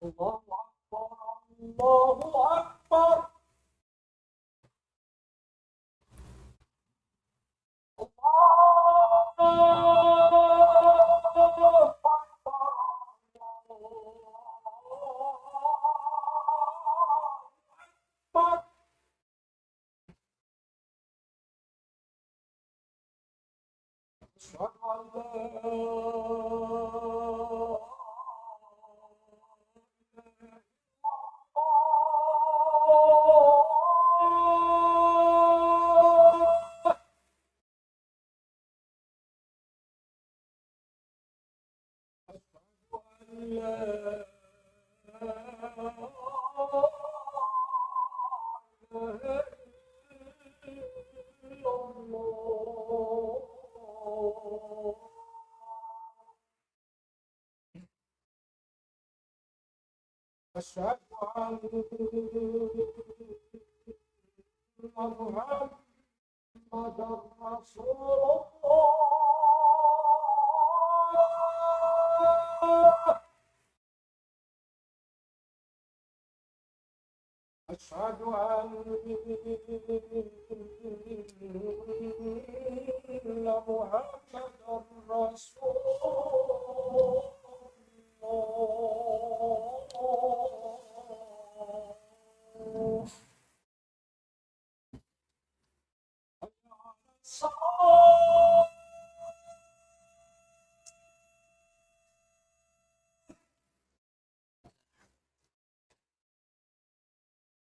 الله أكبر. الله أكبر. الله أكبر. أشهد أن لا أشهد أن محمدا رسول الله. أشهد أن محمدا رسول الله.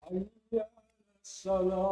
حي على الصلاة.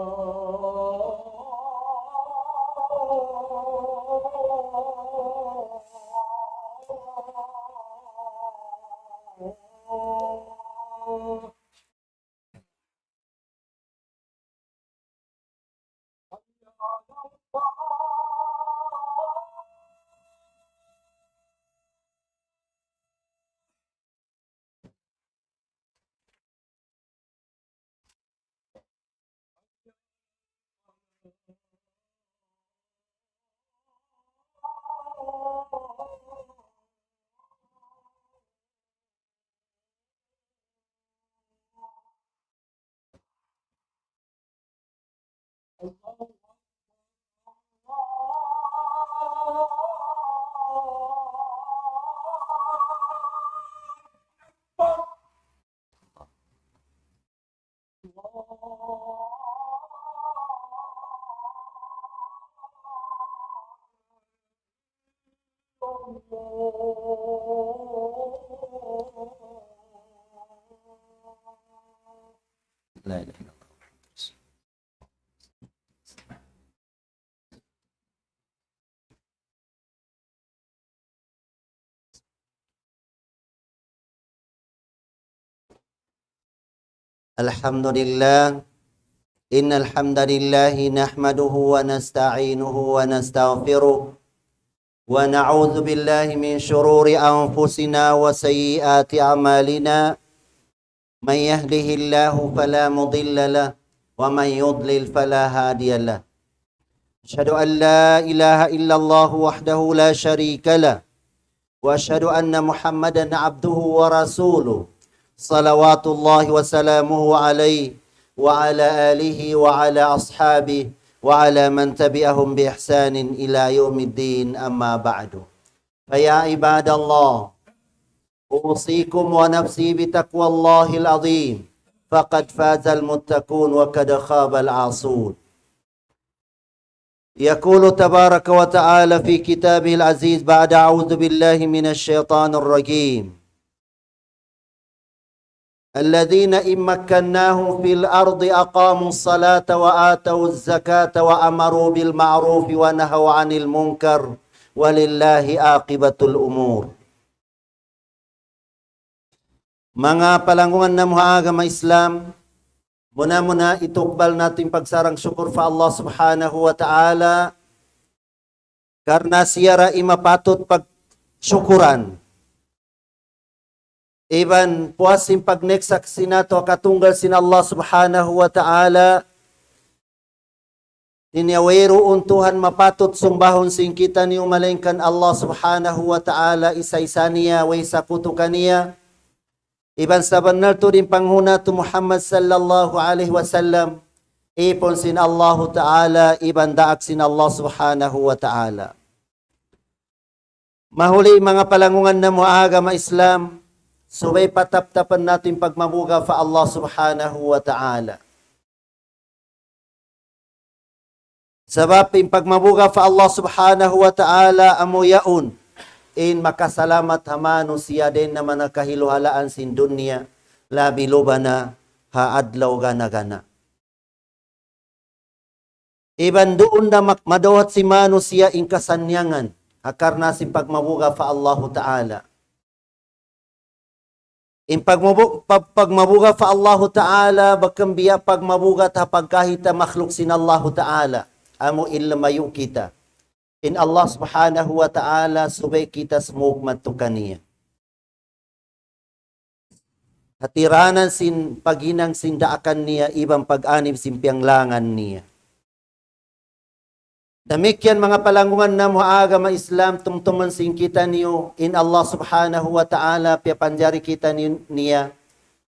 حي على الصلاة. لا إله إلا الله. Alhamdulillah. Innal hamdalillah nahmaduhu wa nasta'inuhu wa nastaghfiruh wa na'udzu billahi min shururi anfusina wa sayyiati a'malina. Man yahdihillahu fala mudilla lahu wa man yudlil fala hadiya lahu. Asyhadu an la ilaha illallah wahdahu la syarika lahu wa asyhadu anna Muhammadan abduhu wa rasuluh. Salawatullahi wa salamuhu alaihi wa ala alihi wa ala ashabihi wa ala man tabi'ahum bi ihsanin ila yaumiddin, amma ba'du. Faya ibadallah, usikum wa nafsi bi taqwallahil azim, faqad fazal muttaqun wa kad khabal asun. Yaqulu tabaraka wa ta'ala fi kitabihil aziz ba'da a'udzu billahi minasy syaithanir rajim. Alladzina immakkannahum fil ardi aqamus salata wa atawuz zakata wa amaru bil ma'ruf wa nahaw 'anil munkar walillahi aqibatul umur. Mga palanggungan na mga agama Islam, muna itukbal natin pagsarang syukur fa Allah subhanahu wa ta'ala karena siya imapatot pagsyukuran. Iban puasim pagneksak sinato katunggal sin Allah subhanahu wa ta'ala. Ninyawero untuhan mapatot sumbahon sing kita ni umalengkan Allah subhanahu wa ta'ala isa-isa niya way sa kutukan niya. Iban sa banal to din panghuna to Muhammad sallallahu alaihi wasallam, ipon sin Allah Ta'ala, iban daak sin Allah subhanahu wa ta'ala. Mahuli mga palangungan na muagama Islam, subay pataptapan natin pagmabuga fa Allah subhanahu wa ta'ala. Sabab in pagmabuga fa Allah subhanahu wa ta'ala amo yaon, in makasalamat hamano siya din naman nakahiluhalaan sin dunya, labi lubana haadlaw gana-gana. Iban doon na madawat si mano siya in kasanyangan, akar na si pagmabuga fa Allahu Ta'ala. In pagmabuga fa Allahu Ta'ala, bakang biya pagmabuga ta pagkahita makhluk sin Allahu Ta'ala, amo ilamayo kita. In Allah subhanahu wa ta'ala, subay kita smugmat to kaniya. Hatiranan sin paginang sindaakan niya, ibang pag-anib simpianglangan niya. Damikyan mga palangungan na muagama Islam, tumtuman sin kita niyo, in Allah subhanahu wa ta'ala, piapanjari kita niya,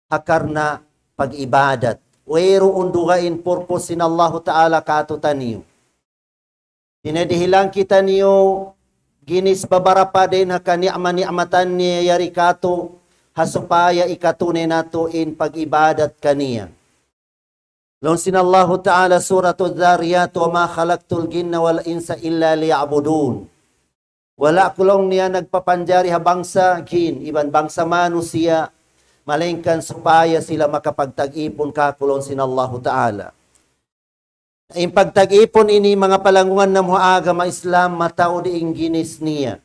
hakar na pag-ibadat. Wero undugain purpose sin Allah ta'ala katutan niyo. Dinadihilang kita niyo, ginis babarapa din hakani'man-ni'matan niya yari kato, hasupaya ikatunay nato in pag-ibadat kaniya. Lon sinallahu ta'ala suratul Dhariyat, wa ma khalaqtul jinna wal insa illa liya'budun. Wala kulong niya nagpapanjari habangsa jin, iban bangsa manusia, malingkan supaya sila makapagtag-ipon kakulong sinallahu ta'ala. In pagtag-ipon ini mga palangungan na muagama Islam, matao diing ginis niya.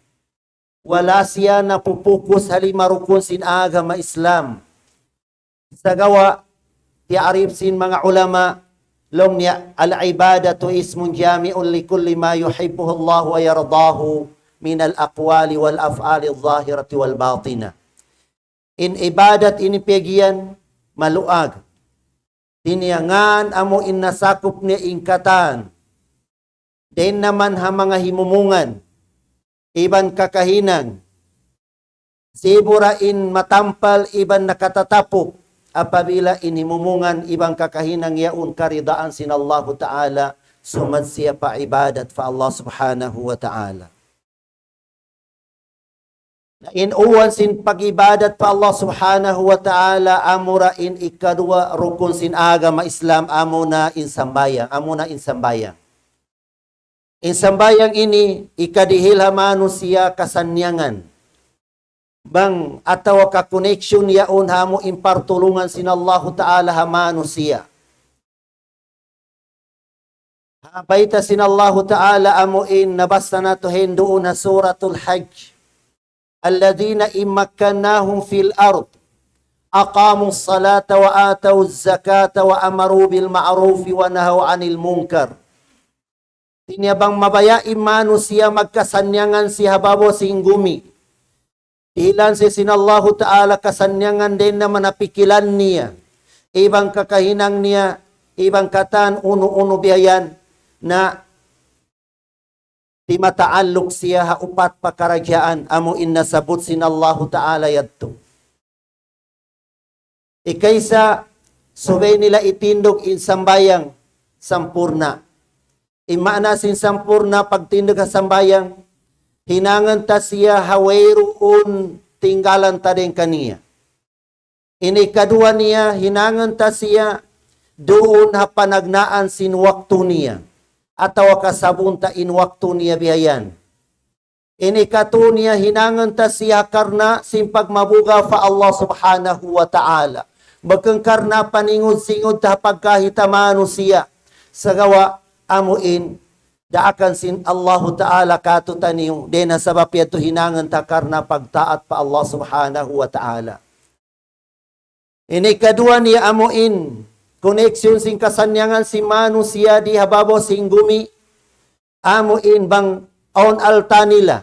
Wala siya napupukus halimarukun sin agama Islam. Sa gawa, tiarif sin mga ulama, long niya, al-ibadatu ismun jami'un li kulli ma yuhibbuhu Allah wa yardahu min al-aqwali wal af'ali al-zahirati wal batina. In ibadat ini pegian, maluag. Tiniyangan amo innasakop niya ingkatan. Den naman ha mga himumungan, iban kakahinang, sibura in matampal, iban nakatatapok, apabila in himumungan, ibang kakahinang yaun karidaan sin Allah Ta'ala, sumad siya pa ibadat fa Allah subhanahu wa ta'ala. In uwan sin pag-ibadat pa Allah subhanahu wa ta'ala, amura in ikadua rukun sin agama Islam, amo na insambayang. Insambayang ini, ikadihil hamano siya kasanyangan. Bang atawa ka connection yaon hamo impartulungan sin Allah ta'ala hamano siya. Habayta sin Allah ta'ala amo in nabasta nato hendoon na suratul Hajj. Alladhina immakkannahum fil ard aqamu as-salata wa ataw az-zakata wa amaru bil ma'ruf wa nahaw 'anil munkar. Tinyabang mabaya imano siya magkasanyangan si hababo singgumi. Ilan si sinallahu ta'ala kasanyangan din na manapikilan niya. Ibang kakahinang niya, ibang katan uno-uno biyayan na di mataalok siya haupat pakaragyaan, amo innasabot sinallahu ta'ala yadto. Ikaysa, subay nila itindog in sambayang sampurna. Imana sin sampurna, pagtindog sa sambayang, hinangan ta siya hawairoon tinggalan ta din kaniya. Ini kadua niya, hinangan ta siya doon ha panagnaan sin waktu niya. Ataw kasabunta in waktu niya biyayan. Ini katu niya hinangan ta siya karna simpag mabuga fa Allah subhanahu wa ta'ala. Bagkang karna paningod-singod ta pagkahitamano siya. Sa gawa amuin daakan sin Allah ta'ala katutaniyo. Dena sabab yato hinangan ta karna pagtaat pa Allah subhanahu wa ta'ala. Ini kadua niya amuin koneksyon sing kasanyangan si manu siya di hababo sing gumi, amo in bang on alta nila,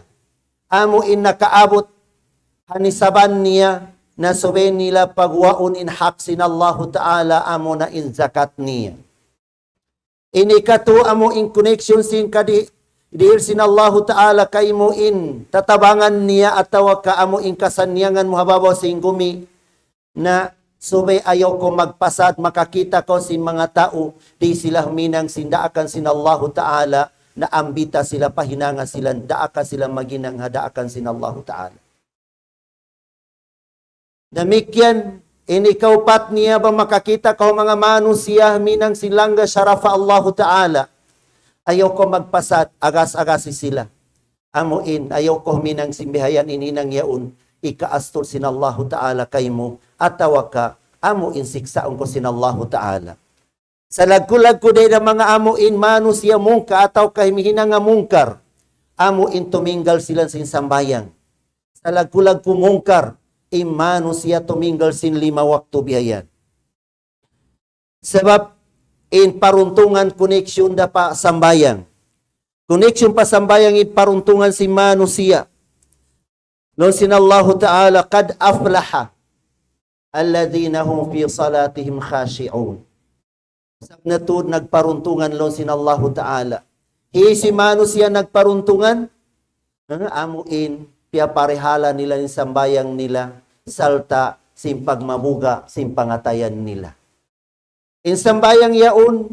amo in nakaabot hanisaban niya na soben nila pagwaon in hak sin Allah ta'ala, amo na in zakat niya. Ini katu amo in connection sin kadi dir sin Allah ta'ala kay mo in tatabangan niya atawa ka amo in kasanyangan mo hababo sing gumi, na subay ayaw ko magpasad, makakita ko sin mga tao, di sila minang sindaakan sin Allahu Ta'ala, na ambita sila, pahinanga sila, daaka sila maginang hadaakan sin Allahu Ta'ala. Demikian, inikaw pat niya ba makakita ko mga manusia, minang silangga syarafa Allahu Ta'ala, ayaw ko magpasad, agas-agasi sila. Amuin, ayaw ko minang simbihayan ininang yaun, ikaastor sin Allahu Ta'ala kay mo, at tawaka, amuin siksaon ko sin Allahu Ta'ala. Sa lagkulag ko day na mga amuin, manusia mungka, ataw kay mihina nga mungkar, amuin tuminggal sila sin sambayang. Sa lagkulag ko mungkar, manusia tuminggal sin 5 waktu biyayan. Sebab, in paruntungan koneksyon da pa sambayang. Koneksyon pa sambayang in paruntungan si manusia. Noon sinallahu Ta'ala, kad aflaha alladhina hum fi salatihim khashi'un. Sabnatud nagparuntungan noon sinallahu Ta'ala. Si manusia nagparuntungan, amuin, piyaparehala nila yung sambayang nila, salta, simpag mabuga, simpangatayan nila. In sambayang yaun,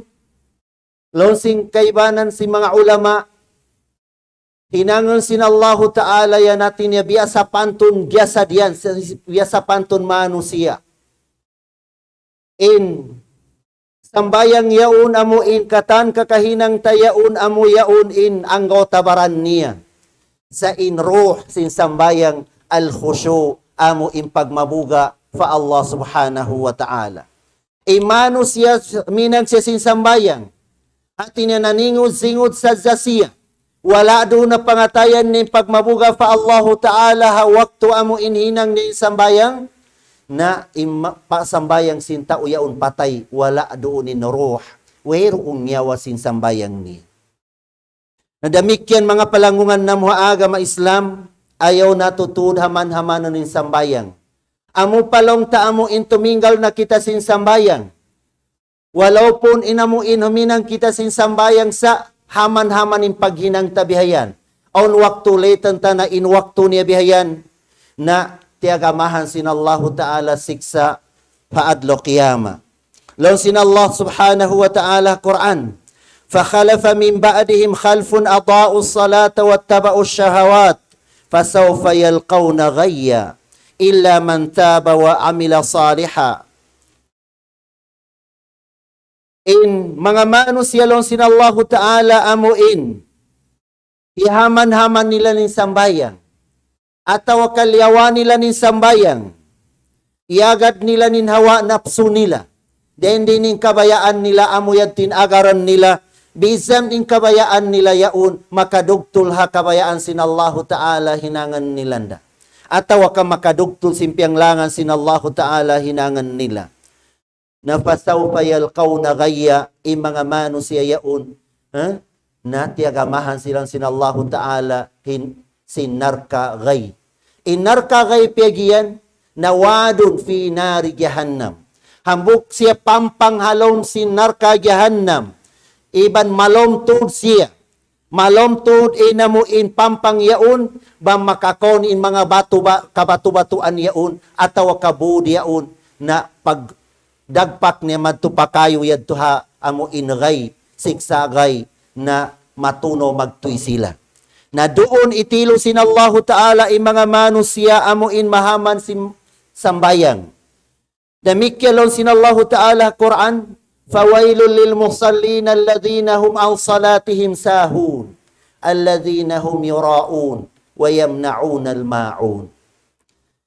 lonsing kaibanan si mga ulama, hinangon sin Allahu Ta'ala yan natin ya biasa pantun biasa diyan, biasa pantun manusia. In sambayang yaun amuin katan kakahinang tayaun amu yaun in anggota baran niya. Sa in ruh sin sambayang al-khusyu amu in pagmabuga fa Allah subhanahu wa ta'ala. Imano siya minang siya sin sambayang. At naningod-singod sa zasiya. Wala doon na pangatayan ni pagmabuga fa Allah ta'ala ha waktu amu inhinang ni sambayang na pasambayang sinta uyaon patay wala doon ni ruh. Wayroong nyawa sin sambayang ni. Nadamikyan mga palangungan na mga agama Islam, ayaw natutud haman-hamanon in sambayang. Amo palong taamo in tuminggal na kita sin sambayang. Walau pun inamuin huminang kita sin sambayang sa haman-haman in paghinang tabihayan. On waktu letan ta na in waktu niya bihayan na tiagamahan sin Allahu Ta'ala siksa paadlo qiyama. Law sin Allah subhanahu wa ta'ala Quran. فَخَلَفَ مِنْ بَعْدِهِمْ خَلْفٌ أَضَاءُوا الصَّلَاةَ وَاتَّبَعُوا الشَّهَوَاتِ فَسَوْفَ يَلْقَوْنَ غَيًّا إِلَّا مَنْ تَابَ وَعَمِلَ صَالِحًا. In mga manusia long sinallahu ta'ala amuin, ihaman-haman nila ning sambayang, ataw kalyawan nila ning sambayang, iagad nila nin hawa napsu nila, then din kabayaan nila amuyad tinagaran nila, bisam din kabayaan nila yaun, makadugtul ha kabayaan sinallahu ta'ala hinangan nilanda. Ataw ka makadugtul simpiang langan sinallahu ta'ala hinangan nila. Na fasawfa yalqawna ghayya, mga manusia yaun, na tiagamahan silang sinallahu ta'ala sinarka ghay. Inarka ghay piyagiyan, nawadun fi nari jahannam. Hambuk siya pampang halom sinarka jahannam. Iban malomtud siya. Malomtud inamuin pampang yaun, bang makakon in mga kabatu-batuan yaun, ataw kabudi yaun, na pag dagpak niya matupakayo yadto ha amo ingay siksa gay na matuno magtuy sila. Na doon itilo sin Allahu Ta'ala mga manusia amo in mahaman sambayang. Damikyalon sin Allahu Ta'ala Quran, fawailul lil musallin alladhina hum an salatihim sahun alladhina hum yura'un wa yamna'un al-ma'un.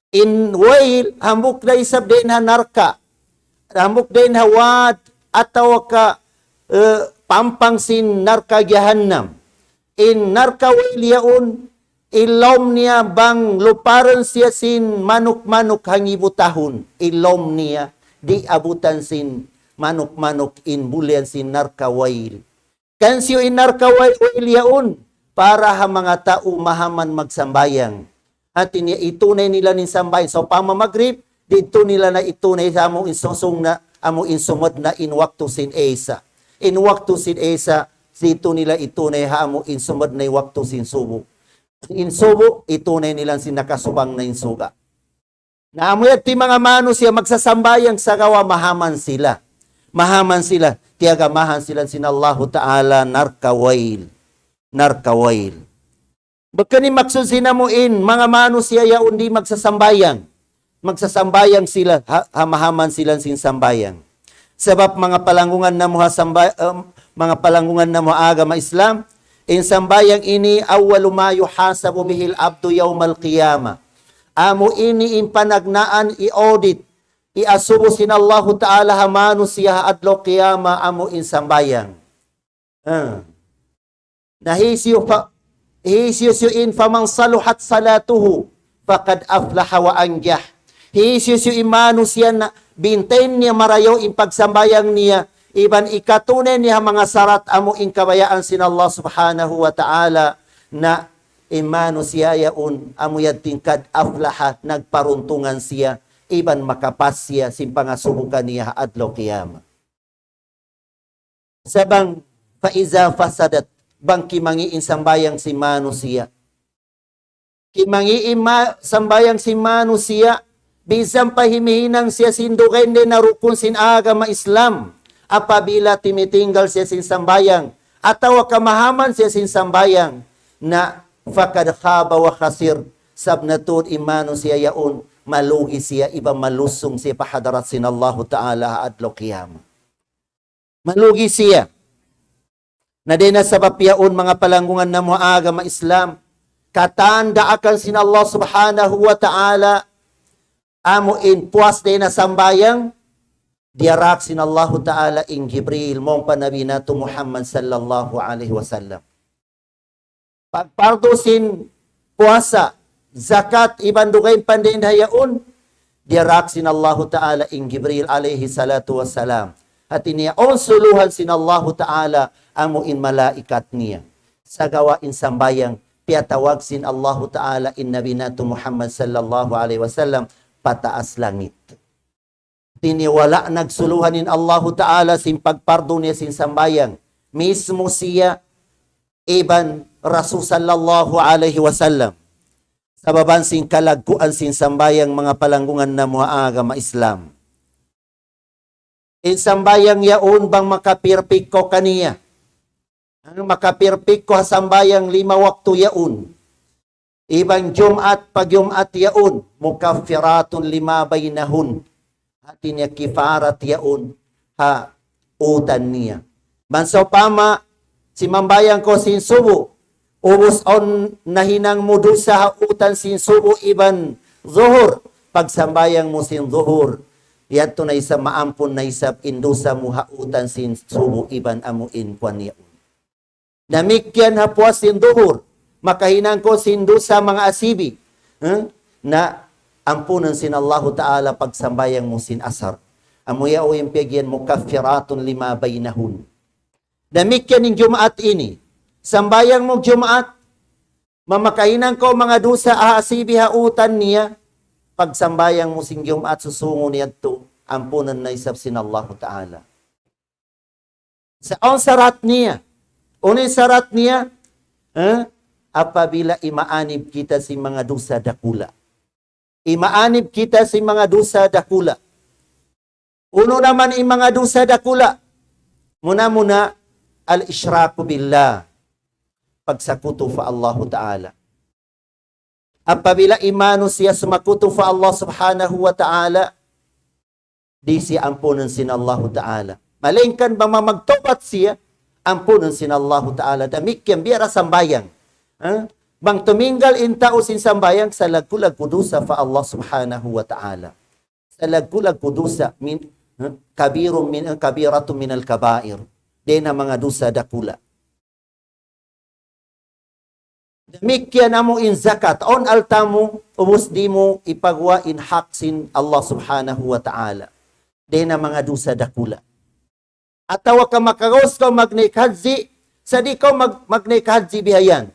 In wail hambuk na isab din narka. Ramuk din hawad ataw ka pampang sin narka jahannam. In narka wiliyaun ilom niya bang luparan siya sin manuk-manuk hangibutahon. Ilom niya di abutan sin manuk-manuk in bulian sin narka wail. Kansyo in narka wiliyaun para ha mga tao mahaman magsambayang. At itunay nila nin sambayang. So pamamagrib, dito nila na itunay sa amo insusong na amo insumod na in waktu sin esa. In waktu sin esa, dito nila itunay ha amo insumod na waktu sin subo. In subo, itunay nila sin nakasubang na insuga. Na amuyat ti mga mano siya magsasambayang sa gawa mahaman sila. Mahaman sila. Tiyaga mahan sila sinallahu ta'ala narkawail. Narkawail. Bagkani maksud sinamuin, mga mano siya yaon di magsasambayang. Magsasambayang sila, hamahaman sila sinsambayang. Sebab mga palangungan na mga palangungan na agama Islam, in sambayang ini awwalu ma yuhasabu bihil abdu yaumal qiyamah. Amo ini impanagnaan i-audit, i-asubo sinallahu ta'ala hamanu siya adlo qiyama amo in sambayang. Nahisyo in famang saluhat salatuhu faqad aflaha wa anjah. Hisyo imanu siya na bintain niya marayaw in pagsambayang niya, iban ikatunen niya mga sarat amo in kabayaan sinallah subhanahu wa ta'ala na imano siya yaun amuyad tingkad aflaha nagparuntungan siya iban makapas siya simpangasubukan niya adlaw qiyamah. Sabang faiza fasadat bang kimangiin sambayang si mano siya. Kimangiin sambayang si mano siya bisang pahimihinang siya sinduken din na rukun sin agama Islam apabila timitinggal siya sin sambayang atawa kamahaman siya sin sambayang na fakad khaba wa khasir sabnatud imano siya yaun malugi siya iba malusong siya pahadarat sinallahu ta'ala adlo qiyamah. Malugi siya. Na din na sabab yaun mga palanggungan na mga agama Islam katanda akan sinallah subhanahu wa ta'ala amo in puas din na sambayang diarak sinallahu ta'ala in Jibril mong panabi na Muhammad sallallahu alaihi wasallam. Pagpardusin puasa, zakat, ibandugay pandindayaon, diarak sinallahu ta'ala in Jibril alaihi salatu wassalam. At iniyaon suluhan sinallahu ta'ala amo in malaikat niya. Sa gawain sambayang, piatawag sin Allahu ta'ala in Nabi nato Muhammad sallallahu alaihi wasallam, pataas langit. Tiniwala nagsuluhan in Allahu ta'ala sin pagpardo niya sin sambayang. Mismo siya, iban Rasul sallallahu alaihi wasallam. Sa baban sin kalagkuan sin sambayang mga palanggungan na mga agama Islam. In sambayang yaon bang makapirpik ko kaniya. Ang makapirpik ko sambayang 5 waktu yaon. Ibang Jumat pag Jumat yaon, mukaffiratun 5 bainahun. Hati niya kifarat yaon, ha, utan niya. Banso pama, si mambayang ko sin subo, ubos on nahinang mudu sa utan sin subo iban zuhur. Pagsambayang mo sin zuhur, yato na isa maampun na isa indusa mo hautan sin subo iban amuin kwan yaon. Namikyan hapwas sin zuhur, makahinang ko sindu sa mga asibi, na ampunan sin Allahu ta'ala pagsambayang mo sin asar. Amuya o yung pigyan mo kaffiratun 5 bainahun. Damikyan ng Jumaat ini. Sambayang mo Jumaat, mamakahinang ko mga dusa asibi hautan niya, pagsambayang mo sin Jumaat susungo niya to, ampunan na isap sin Allahu ta'ala. Sa on sarat niya, unin sarat niya, apabila imaanib kita si mga dusa dakula. Imaanib kita si mga dusa dakula. Uno naman yung mga dusa dakula. Muna al-ishraku billah. Pagsakuto fa Allah Ta'ala. Apabila imano siya sumakuto fa Allah subhanahu wa ta'ala, di siya ampunan sin Allah Ta'ala. Malingkan bang mamagtobat siya, ampunan sin Allah Ta'ala. Damikyan biara sambayang. Bang tuminggal in tao sin sambayang sa lagkulag kudusa fa Allah subhanahu wa ta'ala. Sa lagkulag kudusa min kabiratun min al-kabair. Di na mga dusa dakula. Damikyan amo in zakat. On altamu, ubos di mo ipagwa in hak sin Allah subhanahu wa ta'ala. Di na mga dusa dakula. Atawa ka makagos ka magnaikadzi, sa di ka magnaikadzi bihayan.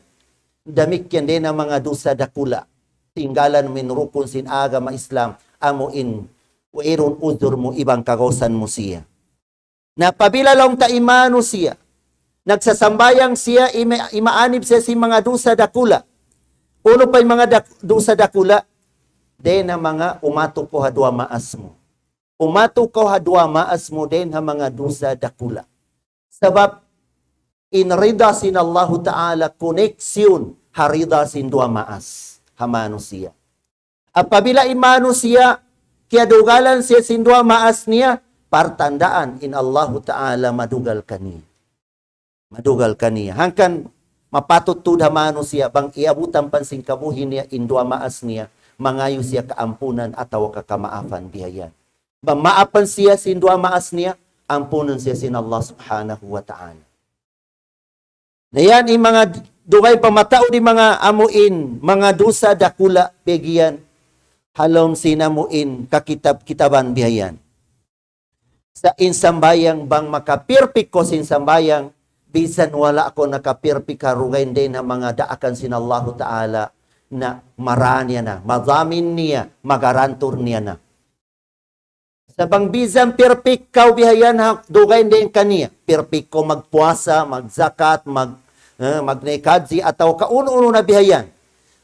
Damikyan din ang mga dusa dakula. Tinggalan min rukun sin agama Islam. Amo in wairun udur mo ibang kagosan mo siya. Napabila lang taimano siya. Nagsasambayang siya, imaanib siya si mga dusa dakula. Uno pa yung mga dusa dakula. din na mga umato ko hadwa maas mo. Umato ko hadwa maas mo din ha mga dusa dakula. Sebab inrida sin Allah Ta'ala koneksyon harida sin dua maas ha manusia. Apabila manusia kiadugalan siya sin dua maas niya, partandaan in Allah Ta'ala madugal kaniya. Madugal kaniya. Hangkan mapatut tuda manusia bang iabutan pansin kabuhin niya in dua maas niya, mangayo siya kaampunan atau kakamaafan bihayan. Maapan siya sin dua maas niya, ampunan siya sin Allah Subhanahu wa Ta'ala. Na yan, yung mga dugay pamatao di mga amuin, mga dusa dakula pegian, halom sinamuin kakitab-kitaban bihayan. Sa insambayang bang makapirpik ko sinsambayang, bisan wala ako nakapirpik karugain din na mga daakan sin Allah Ta'ala na maraan niya na, mazamin niya, magarantur niya na. Sabang bisan perfect kau bihayan dugain din kaniya. Perfect ko magpuasa, magzakat, magnekadzi atau kauno-uno na bihayan.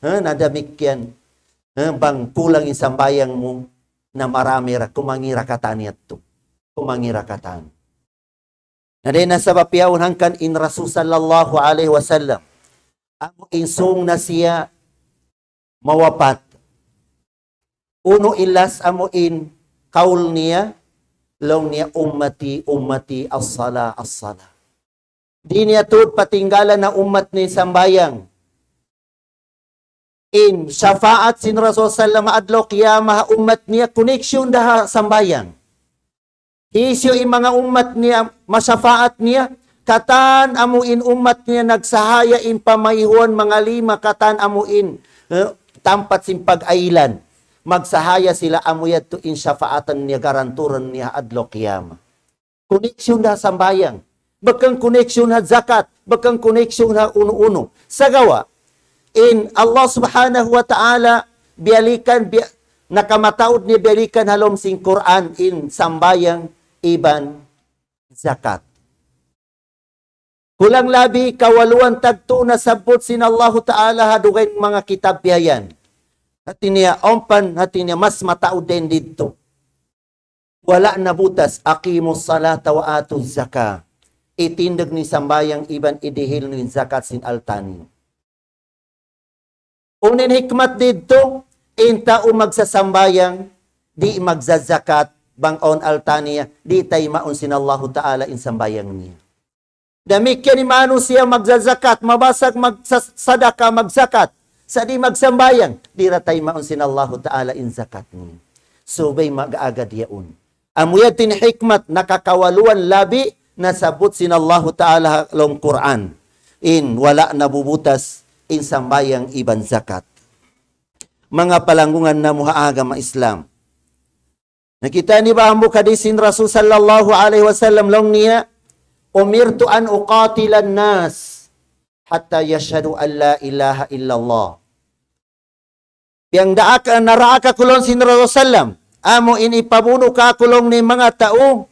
Nadamikyan. Bang kulang sambayang mo na marami ra kumangira kataniat to. Kumangira katan. Na din na sa bapiyaw hangkan in Rasul sallallahu alaihi wasallam. Amo insung na siya mawapat. Uno ilas amo in kaul niya, long niya ummati as-sala. Di niya tuod patinggalan na ummat ni sambayang. In syafaat sin Rasul sallallahu adlaw qiyamah ummat niya connection daha sambayang. Isyo in mga ummat niya masyafaat niya, katan amuin ummat niya nagsahaya in pamayhuan mga lima katan amuin tampat sin pag-ailan. Magsahaya sila amuyat to in syafaatan niya, garanturan niya adlaw qiyamah. Koneksyon na sambayang. Bakang koneksyon na zakat. Bakang koneksyon na uno-uno. Sagawa, in Allah Subhanahu wa Ta'ala, nakamataod niya bialikan halom sing Quran in sambayang iban zakat. Kulang labi, kawaluan tagto na sabot sin Allah Ta'ala hadugay mga kitab biyayan. Hati niya, hati niya, mas matao din dito. Wala na butas, aqimus salata wa atuz zaka. Itindag ni sambayang iban idihil ni zakat sin altani. Unin hikmat dito, inta magsasambayang, di magzazakat, bang on altaniya, di tay maun sin Allah Ta'ala in sambayang niya. Damikyan ni manu siya magzazakat, mabasag magsadaka, magzakat. Sa di magsambayang, di ratay maun sin Allah Ta'ala in zakat niya. Subay mag-agad yaun. Amuyatin hikmat, nakakawaluan labi, nasabot sin Allah Ta'ala long Quran. In wala nabubutas, in sambayang iban zakat. Mga palanggungan na muhaaga ma Islam. Nakita ni ba ang mukadisin Rasul sallallahu alaihi wasallam long niya, umirtu an uqatilan nas, hatta yashhadu an la ilaha illallah. Yang daak naraaka kulon sin Rasulullah, amo in ipabuno ka kulong ni mga tao,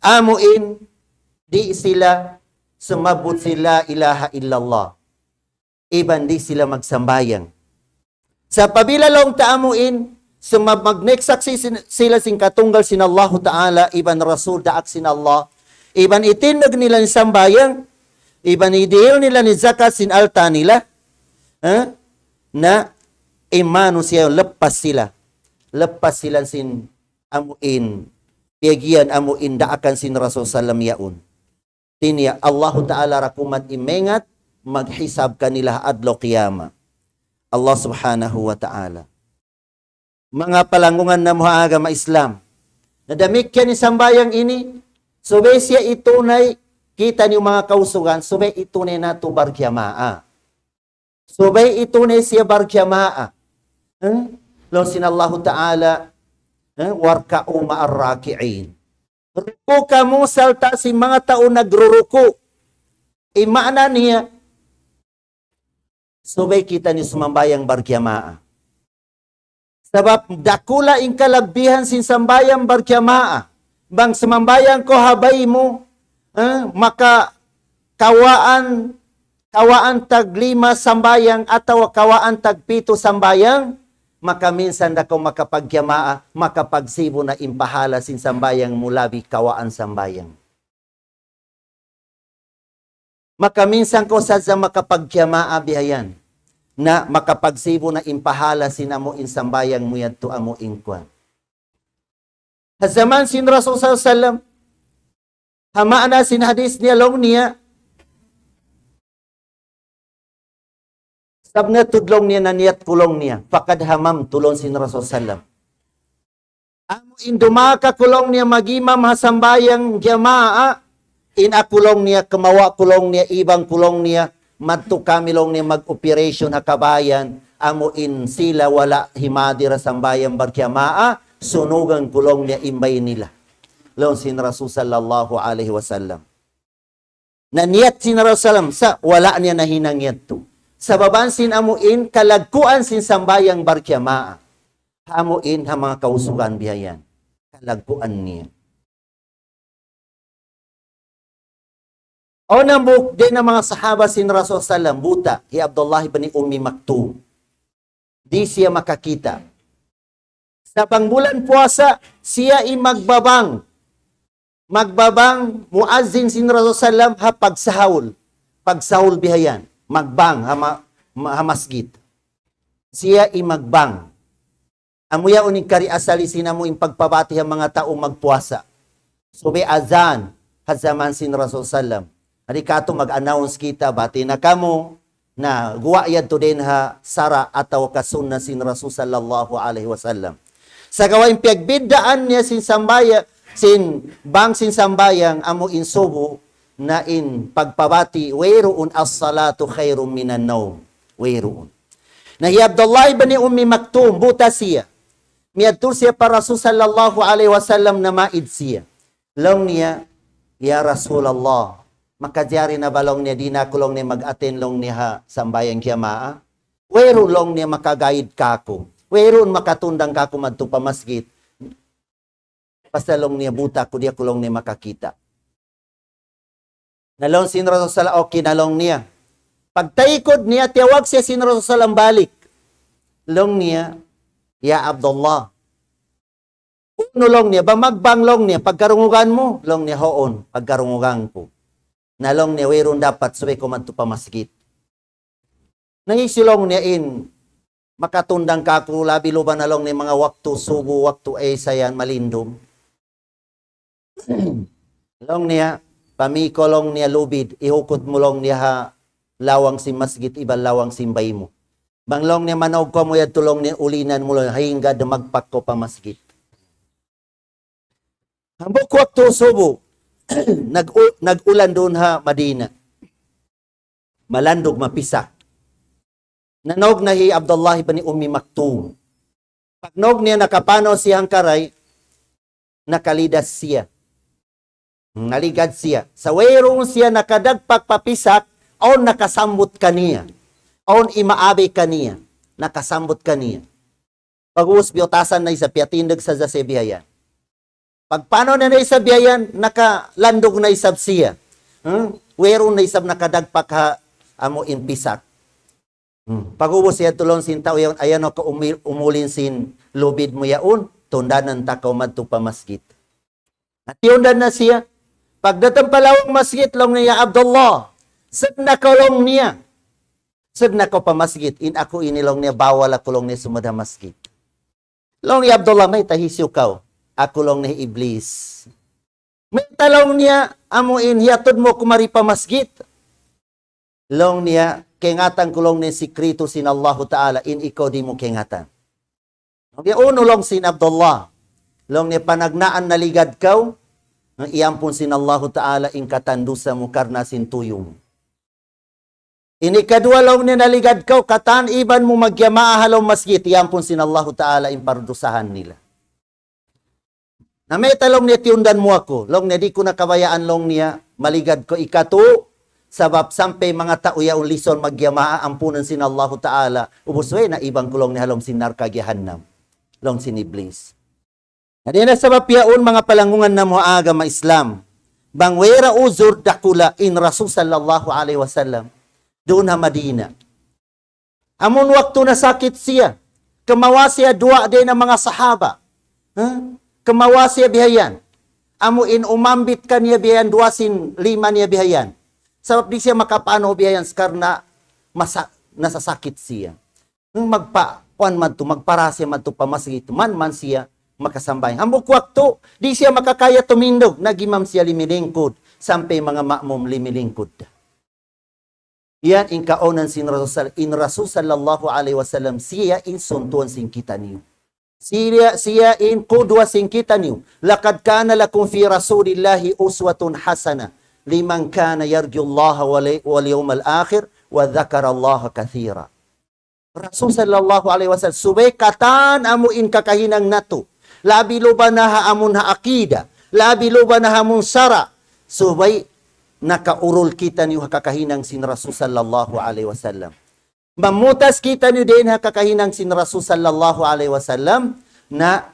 amo in di sila sumabot sila ilaha illallah. Iban di sila magsambayang. Sa pabilalong taamuin, magneksaksi sila sing katunggal sin Allah Ta'ala, iban Rasul daak sin Allah, iban itinag nila ni sambayang, iban idihil nila ni zakat sin alta nila, na imano siya, lepas sila sin amuin, piagian amuin daakan sin Rasul Sallam yaun. Tinya, Allah Ta'ala rakumat imengat, maghisab kanila adlaw qiyama. Allah Subhanahu wa Ta'ala. Mga palangungan na muhaaga ma Islam. Nadamik yan ni sambayang ini, subay siya itunay, kita niyo mga kausugan, subay itunay na to bargyamaa. Subay itunay siya bargyamaa. Long sin Allah Ta'ala, warka'u ma'arraki'in. Ruko ka mo salta si mga tao nagruruko. Imana niya, subay kita ni sumambayang bargyamaa. Sabab dakula in kalabihan sin sambayang bargyamaa. Bang sumambayang ko habay mo, maka kawaan tag 5 sambayang atau kawaan tag 7 sambayang, maka minsan dako makapagyamaa, makapagsibo na impahala sin sambayang mulabi kawaan sambayang. Maka minsan ko sa makapagyamaa bihayan, na makapagsibo na impahala sin amo insambayang mo yadto amo inkwan. Hazaman sin Rasul sallallahu alaihi wasallam, hamaan na sin hadis niya long niya, sabna tudlong niya na niyat kulong niya, fakad hamam tulong sin Rasul sallam. Amo indumaka kulong niya magimam hasambayang jamaa, in akulong niya, kamawa kulong niya, ibang kulong niya, madto kamilong niya mag-operation ha kabayan, amo in sila wala himadira sambayang barjamaa, sunugang kulong niya imbay nila. Long sin Rasul sallallahu alaihi wasallam. Na niyat sin Rasul sallam, sa wala niya nahinang yadto. Sa babansin amuin, kalagkuan sin sambayang barjamaa. Hamuin ha mga kausugan bihayan. Kalagkuan niya. O nambuk din ng mga sahaba sin Rasul sallam, buta, hi Abdullah ibn Ummi Maktum. Di siya makakita. Sa pangbulan puwasa, siya magbabang. Magbabang, muazzin sin Rasul sallam, ha pagsahul. Pagsahul bihayan. Magbang, masjid. Siya magbang. Amuya uning kari asali sinamo yung pagpabati ang mga tao magpuasa. So may azan, hazaman sin Rasul sallam. Hari kato mag-announce kita, bati na kamo, na guwa yan to din ha, sara ataw kasunna sin Rasul sallallahu alaihi wasallam. Sa gawain piagbiddaan niya sin sambaya, sin sambayang amo insubo, na in pagpabati, wayroon as-salatu khairum minan nawm. Wayroon. Nahi Abdullah ibn Ummi Maktum, buta siya. Miadto siya para Rasul sallallahu alaihi wasallam na maid siya. Long niya, ya Rasulullah, makajari na balong niya, di na kulong niya mag-aten long niya ha, sambayang kiyamaa. Wayroon long niya makagayid kako. Wayroon makatundang kako madto pa masjid. Basta long niya buta ko, di kulong niya makakita. Nalong sin Rasul sallam, okay, nalong niya. Pagtaikod niya, tiyawag siya sin Rasul sallam balik. Long niya, ya Abdullah. Uno long niya, ba magbanglong niya, pagkarungugan mo, long niya hoon, pagkarungugan ko. Nalong niya, wayroon dapat, sabi ko man to pa masjid. Nangisilong niya in, makatundang kako, labi luban nalong niya mga waktu subo, waktu ay sayan, malindom. Long niya, pamikolong niya lubid, ihukot mo long niya ha, lawang si masjid, ibang lawang simbay mo. Banglong niya manog ko mo yan, tulong niya ulinan mo lang, hingga dumagpak ko pa masjid. Hambok waktu subo, nag-ulan doon ha, Madina. Malandog, mapisak. Nanog na hi Abdullah ibn Ummi Maktum. Pagnog niya nakapano siyang karay, nakalidas siya. Naligad siya. Sa wayrong siya nakadagpak papisak, o nakasambot kaniya. O imaabi kaniya. Nakasambot kaniya. Pag-uus biotasan na isa piatindag sa zasebihayan. Pagpano na isa bihayan, nakalandog na isab siya. Wayrong na isab nakadagpak ha, amo impisak. Pag-uus siya tulong sin tao yaon, ayan o ka umulin sin lubid mo yaon, tundanan takaw madto pa masjid. At yundan na siya. Pagdatang palawang masjid, long niya Abdullah, sad na kalong niya. Sad na ko pa masjid, in ako inilong niya, bawal ako long niya sumada masjid. Long niya Abdullah, may tahisyo ka, ako long niya iblis. May talong niya, amuin, hiyatod mo kumari pa masjid. Long niya, kengatan kulong niya sikrito sin Allah Ta'ala, in ikaw di mo kengatan. Long niya, uno long sin Abdullah. Long niya, panagnaan naligad kaw, iyampon sin Allah Ta'ala in katandusa mo karna sin tuyong. Ini kadua long ni naligad kaw, katan iban mo magyamaa halaw masjid, iyampon sin Allah Ta'ala in pardusahan nila. Na may talong niya tiundan mo ako, long niya di ko nakabayaan long niya, maligad ko ikato, sabab sampai mga tao yaon lison magyamaa, ampunan sin Allah Ta'ala, ubuswe na ibang kulong ni halom sin narkagyahanam, long sin iblis. Hindi na sa mapiaon mga palangungan na muaga ma Islam. Bangwera uzur dakula in Rasul sallallahu alaihi wasallam. Doon ha Madina. Amon waktu na sakit siya. Kemawa siya dua din ang mga sahaba. Kemawa siya bihayan. Amuin umambit ka niya bihayan, duasin lima niya bihayan. Sabab di siya makapano bihayan karena nasasakit siya. Magparasya man to pamasgit, man siya makasambay. Hambok waktu, di siya makakaya tumindog, nagimam siya limilingkod, sampai mga makmum limilingkod. Yan in kaunan sin Rasul sallallahu alaihi wasallam, siya in suntuan sin kita niyo. Siya in qudwa sin kita niyo. Laqad kana lakum fi Rasulillahi uswatun hasana liman kana yarjullaha wal yawmal akhir wa dzakara Allah katsira. Rasul sallallahu alaihi wasallam subay katan amuin kakahinang nato. Labi luba na haamun ha akida. Labi luba na hamun sara. Subay nakaurol kita niyo kakahinang sin Rasul sallallahu alaihi wasallam. Mamutas kita niyo din kakahinang sin Rasul sallallahu alaihi wasallam na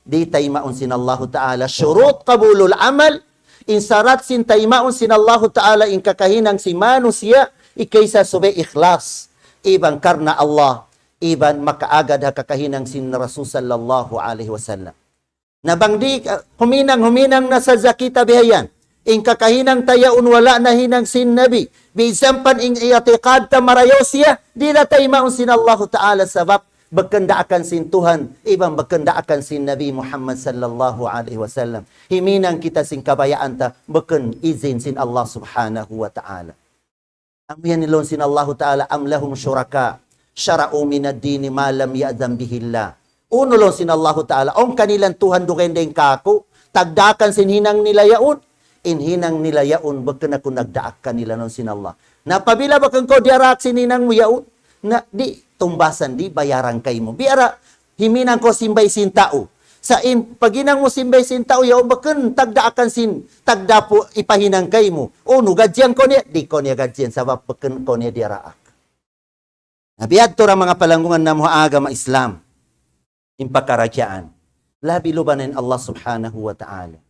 di taymaun sin Allah Ta'ala syurut qabulul amal in sarat sin taymaun sin Allah Ta'ala in kakahinang si manusia ikaysa subay ikhlas iban karna Allah iban makaagad kakahinang sin Rasul sallallahu alaihi wasallam. Nabangdi huminang na sa zakita bihayan in kakahinang tayaun wala na hinang sin Nabi. Bisampan in i'tiqad ta marayaw siya, di na tayo maun sin Allah Ta'ala sabab bagkanda akan sin Tuhan, ibang bagkanda akan sin Nabi Muhammad sallallahu alaihi wasallam. Himinang kita sin kabayaan ta, bakan izin sin Allah subhanahu wa ta'ala. Ang yan nilon sin Allah Ta'ala, am lahum syuraka, syara'u minad dini ma lam ya'zam bihillah. Uno lon sin Allah Ta'ala, om kanilang Tuhan dukendeng kako, tagdakan sin hinang nila yaun, inhinang nila yaun, bakan ako nagdaak kanila nun sin Allah. Napabila bakan ko diarak sininang mo yaun, na di tumbasan, di bayaran kay mo. Biara, himinang ko simbay sin tao. Sa paginang mo simbay sin tao, yaun bakan tagdaakan sin, tagda po ipahinang kay mo. Uno, gadyan ko niya, di ko niya gadyan, sabab bakan ko niya diaraak. Nabiyad to ra mga palangungan na mo agama Islam, impakarakyaan. Labi lubanin Allah subhanahu wa ta'ala.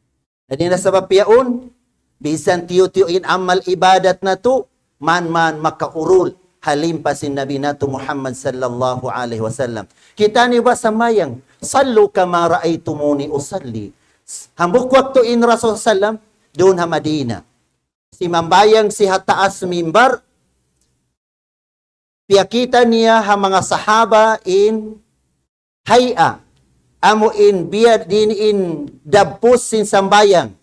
Jadi nasabab yaun, bisan tiyo-tiyoin amal ibadat na to, man makaurul, halim pa si Nabi nato Muhammad sallallahu alaihi wasallam. Kita ni ba samayang, sallu kama ra'aytumuni usalli. Hambuk waktu in Rasul sallam, doon ha Madina. Si mambayang si hataas mimbar, piyakita niya ha mga sahaba in hay'a. Amo in biad din in dabpus sin sambayang.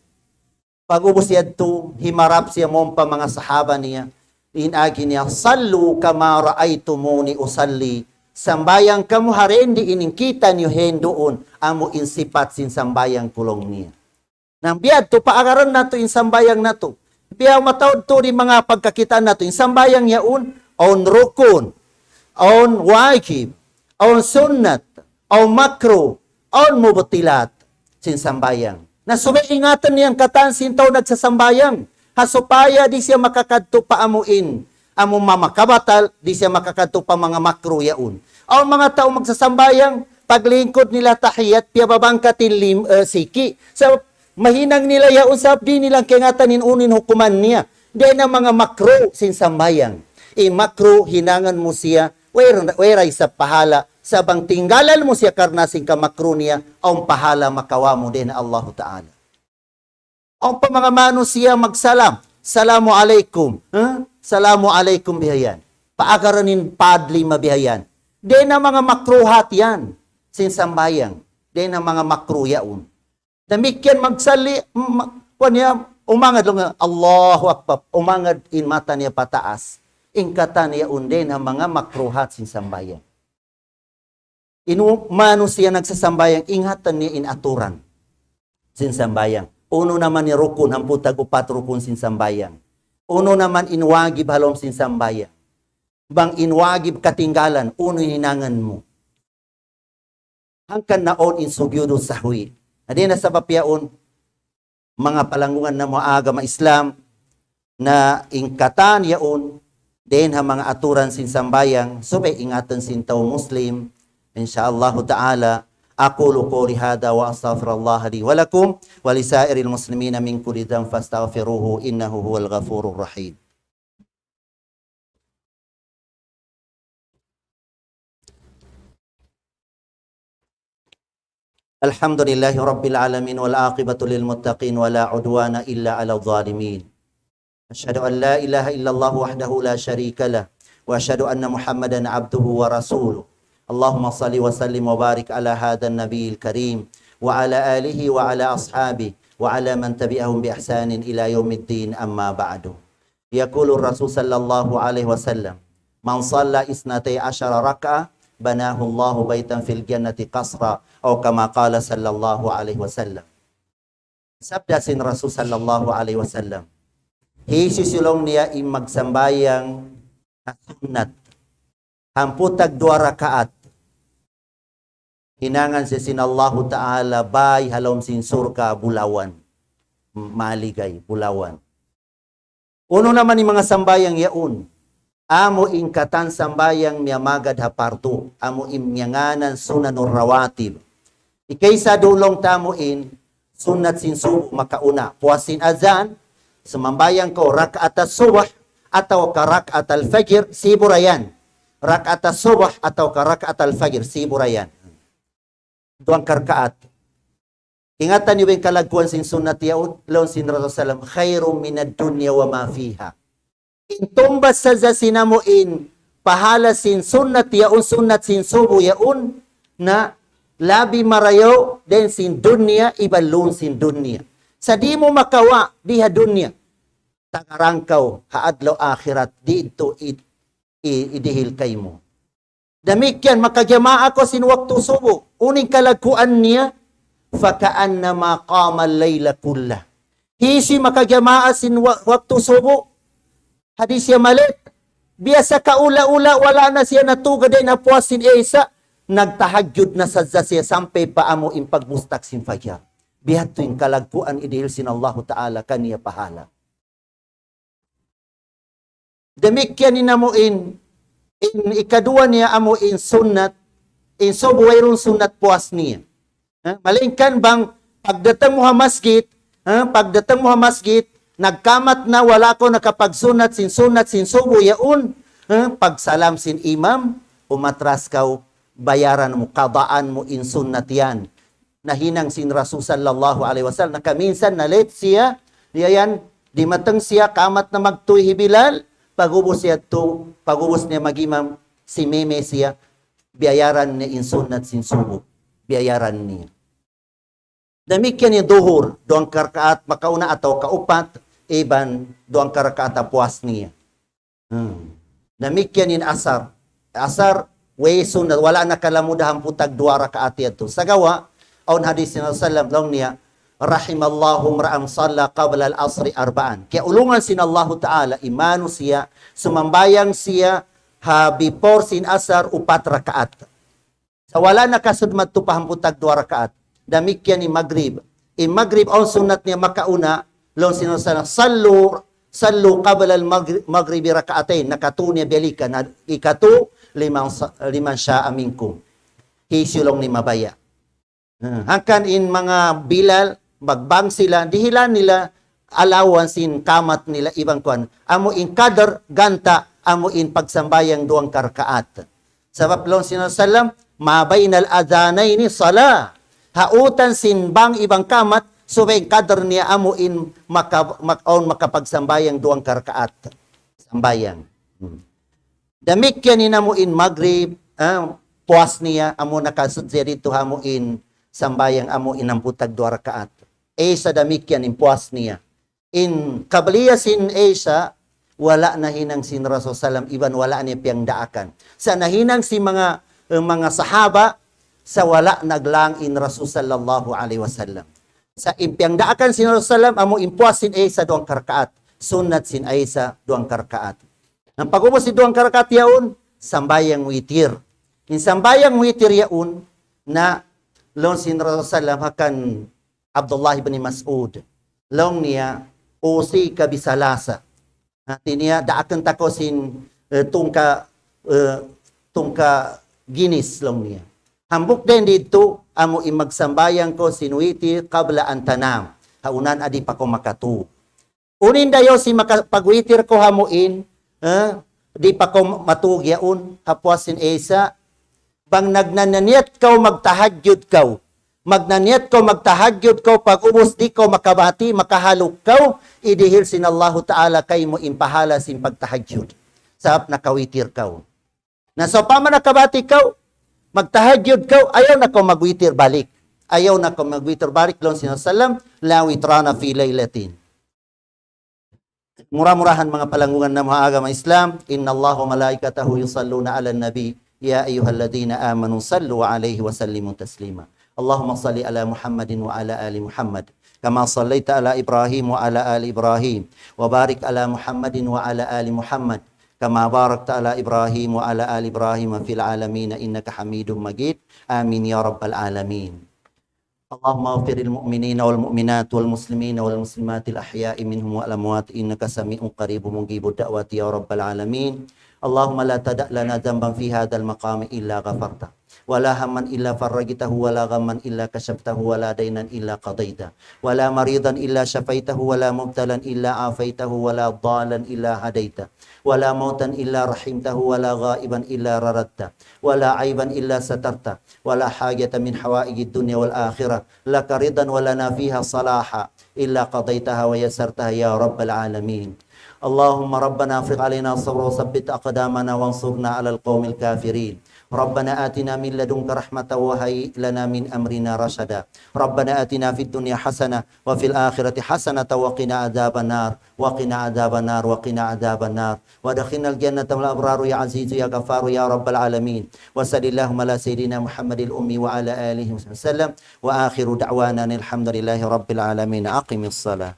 Pag-ubos yad to, himarap siya mong pa mga sahaba niya. Inagi niya, sallu kama ra'aytumuni usalli. Sambayang kamu harendi iningkita niyo hendoon. Amo in sipat sin sambayang kulong niya. Nang biad to, paagaran na to in sambayang na to. Biyaw matawad to di mga pagkakita na to. In sambayang yaun, on rukun, on wajib, on sunnat, on makro, on mubutilat sin sambayang. Nasubay ingatan niyan katan sintaw nagsasambayang. Hasupaya di siya makakadto pa amuin. Amo mamakabatal, di siya makakadto pa mga makro yaun. Ang mga tao magsasambayang, paglingkod nila tahiyat, piyababang katin siki. So, mahinang nila yaun sab di nilang kingatan inunin hukuman niya. Di na mga makro sin sambayang. Makro hinangan mo siya, weray sa pahala. Sabang tinggalan mo siya karnasing kamakro niya, ang pahala makawa mo din Allah Ta'ala. Ang pamangamanos siya magsalam, salamu alaikum. Salamu alaikum bihayan. Paagaranin padli mabihayan. Di na mga makruhat yan, sinsambayang. Di na mga makro yaun. Damikyan magsali, umangad lang, Allahu Akbar, umangad in mata niya pataas. Ingkatan niya undi na mga makruhat sinsambayang. Inumano siya nagsasambayang, ingatan niya inaturan sinsambayang. Uno naman ni rukun, hamputag upat rukun sinsambayang. Uno naman inwagib halom sinsambayang. Bang inwagib katinggalan, uno hinangan mo. Hangkan naon insugyudo sahwi. Adi na sa papyaon, mga palangungan na mga agama Islam, na ingkatan yaon, din ha mga aturan sinsambayang, subay ingatan sintaw Muslim, insyaallah ta'ala, aqulu qawli hada wa astaghfirullah li wa lakum wa lisairil muslimina min kulli dhanbin fastaghfiruhu innahu huwal ghafurur rahim. Alhamdulillahi Rabbil Alamin wal aqibatu lil muttaqin wa la udwana illa ala zalimin. Asyhadu an la ilaha illallah wahdahu la syarika lah wa asyhadu anna Muhammadan abduhu wa rasuluh. Allahumma salli wa sallim wa barik ala hadan nabiyil karim wa ala alihi wa ala ashabi wa ala man tabi'ahum bi ihsanin ila yaumiddin amma ba'du. Yaqulu Rasul sallallahu alaihi wasallam, man shalla isnatai asyara rak'ah banahu Allahu baitan fil jannati qasra atau kama qala sallallahu alaihi wasallam. Sabda sin Rasul sallallahu alaihi wasallam, hisisulong niya magsambayang sunat hamputag 2 rakaat. Hinangan si sinallahu ta'ala bay halom sin surka bulawan. Maligay, bulawan. Uno naman ni mga sambayang yaun. Amo ingkatan sambayang miyamagad haparto. Amo imyanganan sunanur rawatib. Ikaysa dulong tamuin, sunat sin subuh makauna. Puasin azan, sumambayang ko rakaat as-subh atau rakaat al-fajr, siburayan. Rakaat as-subh atau rakaat al-fajr, siburayan. Duang karkaat. Ingatan niyo yung kalagkuhan sin sunat yaun, laon sin Rasulullah sallam, khairum minad dunya wa ma fiha. Intumbas sa sinamuin, pahala sin sunat yaun, sunat sin subu yaun, na labi marayo, den sin dunya, ibalun sin dunya. Sa di mo makawa, diha dunya. Takarangkaw, haadlaw akhirat, di ito idihil kay mo. Damikyan, makajamaa ko sin waktu subo. Uning kalagkuan niya, fakaannama qama al-layla kullah. Hisi makajamaa sin waktu subo. Hadis siya malit. Biasa kaula-ula, wala na siya natuga din na puasin isa. Nagtahagyud na sadza siya sampai paamo in pagbustak sin fajar. Bihat to yung kalagpuan idihil sin Allah Ta'ala kaniya pahala. Damikyan ni namuin, in ikadua niya amo in sunnat, in sobuwayrong sunat puas niya. Malingkan bang pagdatang mo ha masjid, nagkamat na wala ko nakapagsunat sin subu yaun, pagsalam sin imam, umatras kaw, bayaran mo, kadaan mo in sunnat yan. Nahinang sin Rasul sallallahu alaihi wasallam, nakaminsan na late siya, diyan, di matang siya, kamat na magtuy hibilal, pagubos niya magimam, si meme siya, biyayaran niya in sunnat sin subu, biyayaran niya. Damikyan yung duhur, doang karkaat makauna atau kaupat, iban doang karkaat puas niya. Damikyan yung asar. Asar, way sunat, wala na kalamudahan putag 2 rakaat yato. Sa gawa, aun hadis ni Rasulullah long niya, rahimallahu mra'am salla qabla al-asri 4. Kaya ulungan sin Allah Ta'ala, imano siya, sumambayang siya, before sin asar, 4 rakaat. Sa wala na kasudmat to pahamputag 2 rakaat. Damikyan ni Maghrib. In Maghrib, ang sunat niya makauna, long sin Rasulullah, sallu qabla al-Maghribi rakaatain, nakatu niya belika, na ikatu, liman siya aminkum. Hisulong ni mabaya. Hangkan in mga bilal, magbang sila, dihilan nila, alawan sin kamat nila ibang kuan. Amo in kadar, ganta, amo in pagsambayang 2 karkaat. Sabab long sinasalam, mabainal adhanay ni sala. Hautan sin bang ibang kamat, subay kadar niya amo in makapagsambayang 2 karkaat. Sambayang. Damikyan ni namo in Maghrib, puas niya, amo nakasudya dito amo in sambayang amo inamputag 2 rakaat. Esa damikyan in puas niya. In kabliya sin Esa, wala na hinang sin Rasul Salam, iban wala niya piyang daakan. Sa nahinang si mga sahaba, sa wala naglang in Rasul Sallallahu Alaihi Wasallam. Sa impiyang daakan sin Rasul Salam, amo impuas sin Esa 2 karkaat. Sunat sin Esa 2 karkaat. Ang pag-ubos si 2 karkaat yaun, sambayang witir. In sambayang witir yaun, na long sin Rasul Salam hakan Abdullah ibn Mas'ud. Long niya, usi kabisalasa. Hati niya, daakan tako sin tungka ginis long niya. Hambuk din dito, amo imagsambayang ko sinuiti kabla antanam. Haunan adi pa ko makatu. Unin dayo si pagwitir ko hamuin, di pa ko matugyaon, hapwas sin Esa, bang nagnananiat kaw magtahadyod kaw, magnaniyat ko, magtahagyod ko, pag ubos di ko, makabati, makahalog ko, idihil sinallahu ta'ala kay mo impahala sin pagtahagyod. Saap nakawitir ka. Na so pa man nakabati ka, magtahagyod ka, ayaw na ko magwitir balik. Ayaw na ko magwitir balik, lon sinasalam, la witrana fi laylatin. Murah-murahan mga palangungan na mga agama Islam, inna Allahu malaikatahu yusalluna ala nabi, ya ayyuhalladhina amanu sallu alaihi wa sallimu taslima. Allahumma salli ala Muhammadin wa ala ali Muhammad. Kama sallaita ala Ibrahim wa ala ali Ibrahim. Wa barik ala Muhammadin wa ala ali Muhammad. Kama barakta ala Ibrahim wa ala ali Ibrahim fil alamin innaka Hamidum Majid. Amin ya rabbal alamin. Allahumma ighfiril mu'minina wal mu'minat wal muslimina wal muslimatil ahya'i minhum wal amwat innaka sami'un qaribun mujibud da'wati ya rabbal alamin. Allahumma la tada' lana dhanban fi hadzal maqami illa ghafarta wala hamman illa farrajtahu wala ghamman illa kashaftahu wala daynan illa qadaita wala maridan illa shafaitahu wala mubtalan illa afaitahu wala dhalan illa hadaita wala mautan illa rahimtahu wala ghaiban illa raratta wala aiban illa satarta wala hajata min hawaijid dunya wal akhirah laka ridan wala nafiha salaha illa qadaitaha wa yassartaha ya rabbal alamin. Allahumma rabbana afriq alaina sabra wa sabbit aqdamana wansurna alal qawmil kafirin. Rabbana atina min ladunka rahmatan wa hayyi lana min amrina rashada. Rabbana atina fid dunya hasanah wa fil akhirati hasanah wa qina adzabannar wa qina adzabannar wa qina adzabannar wa adkhilnal jannata wal abraru ya azizu ya ghafaru ya rabbal alamin. Wa sallallahu ala sayidina Muhammadil ummi wa ala alihi wasallam wa akhiru da'wana alhamdulillahi rabbil alamin. Aqimis shalah.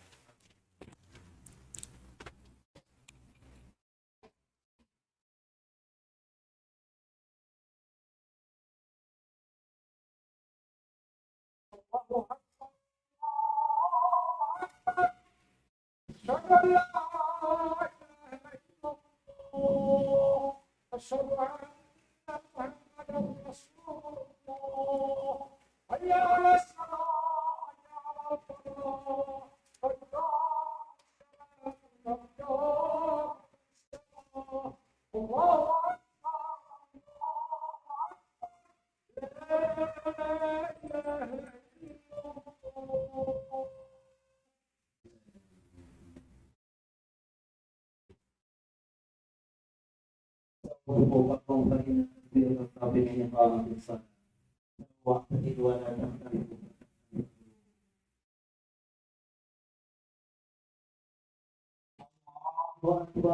أشهد أن محمدا رسول الله حي على الصلاة حي على الفلاح قد قامت الصلاة الله أكبر لا إله إلا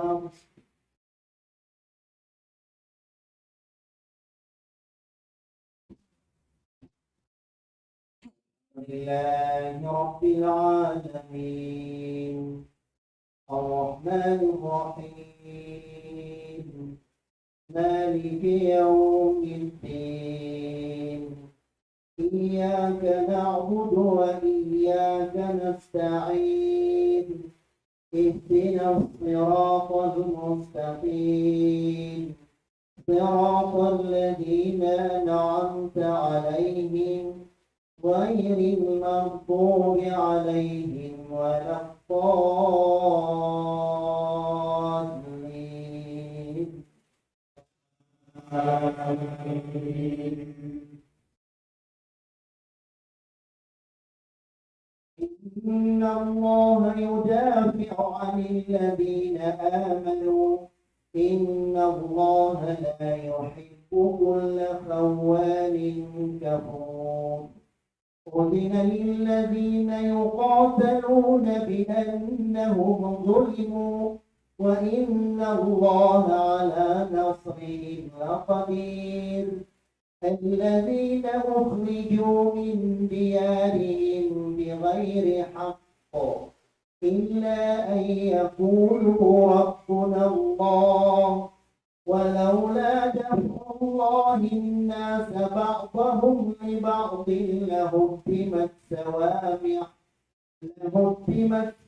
الله. لله رب العالمين الرحمن الرحيم مالك يوم الدين إياك نعبد وإياك نستعين اهدنا الصراط المستقيم صراط الذين أنعمت عليهم غير المغضوب عليهم ولا الضالين. إن الله يدافع عن الذين آمنوا إن الله لا يحب كل خوان كفور أذن للذين يقاتلون بأنهم ظلموا وإن الله على نصرهم لقدير الذين أخرجوا من ديارهم بغير حق إلا أن يقولوا ربنا الله ولولا دفع الله الناس بعضهم لبعض لهدمت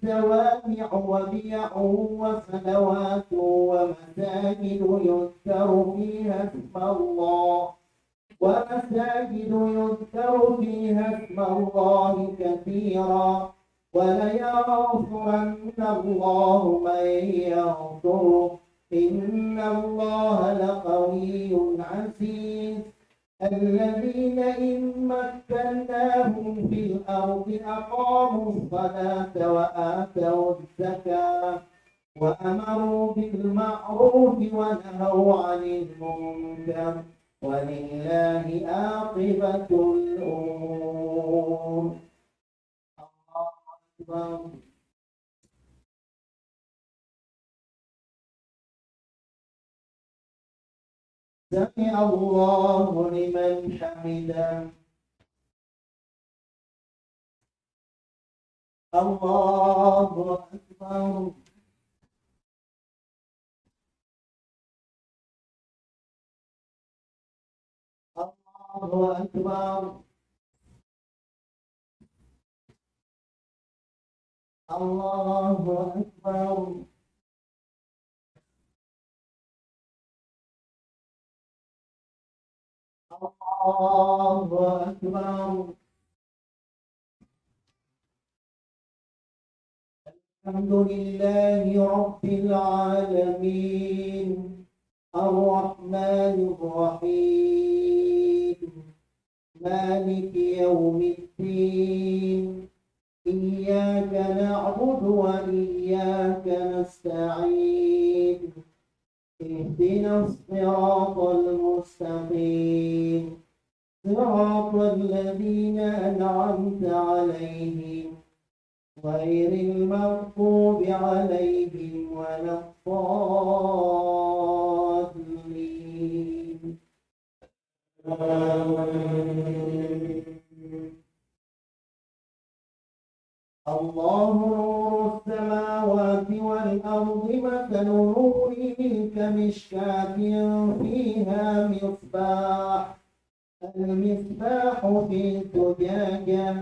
صوامع وبيع وصلوات ومساجد يذكر فيها اسم الله كثيرا ولينصرن الله من ينصره إن الله لقوي عزيز الذين إن مكناهم في الأرض أقاموا الصلاة وآتوا الزكاة وأمروا بالمعروف ونهوا عن المنكر ولله عاقبة الأمور. الله أكبر. سمع الله لمن حمده. الله أكبر. الله أكبر. الله أكبر. الله أكبر. الحمد لله رب العالمين الرحمن الرحيم مالك يوم الدين إياك نعبد وإياك نستعين اهدنا الصراط المستقيم صراط الذين أنعمت عليهم غير المغضوب عليهم ولا الضالين. الله نور السماوات والأرض مثل نوره كمشكاة فيها مصباح المصباح في زجاجة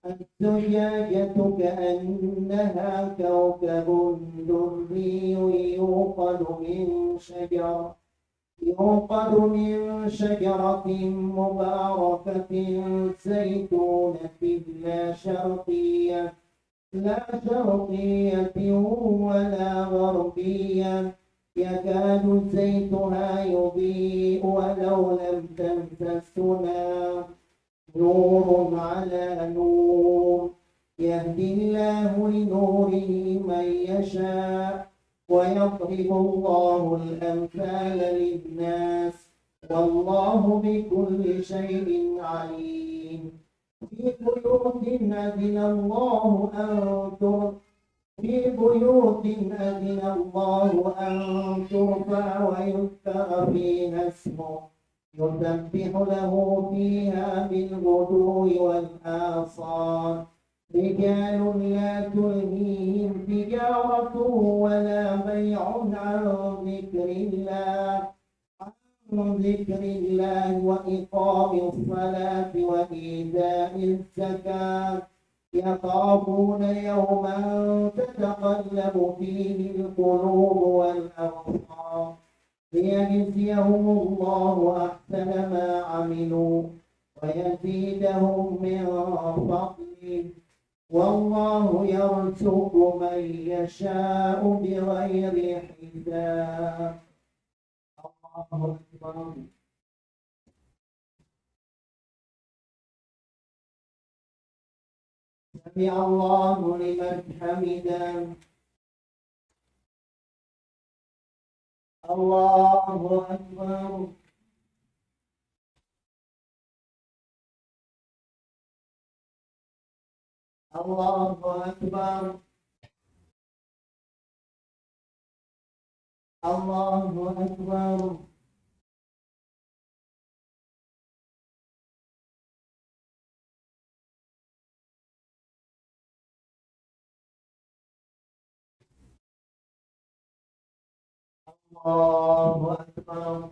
الزجاجة كأنها كوكب دري يوقد من شجرة مباركة زيتونة لا شرقية ولا غربية يكاد زيتها يضيء ولو لم تمسسه نار نور على نور يهدي الله لنوره من يشاء ويضرب الله الأمثال للناس والله بكل شيء عليم. في بيوت أذن الله أن ترفع ويذكر فيها اسمه يسبح له فيها بالغدو والآصال رجال لا تلهيهم تجارة ولا بيع عن ذكر الله وإقام الصلاة وإيتاء الزكاة يخافون يوما تتقلب فيه القلوب والأبصار ليجزيهم الله أحسن ما عملوا ويزيدهم من فضله والله يرزق من يشاء بغير حساب. الله أكبر. سمع الله لمن حمده. الله أكبر. الله أكبر. الله أكبر. الله أكبر.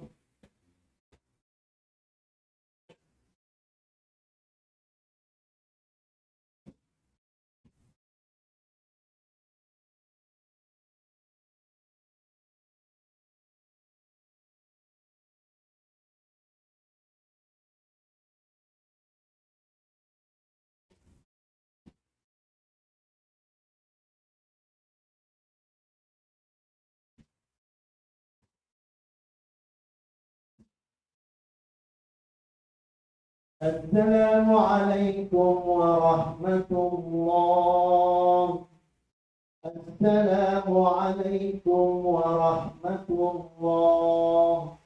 السلام عليكم ورحمة الله. السلام عليكم ورحمة الله.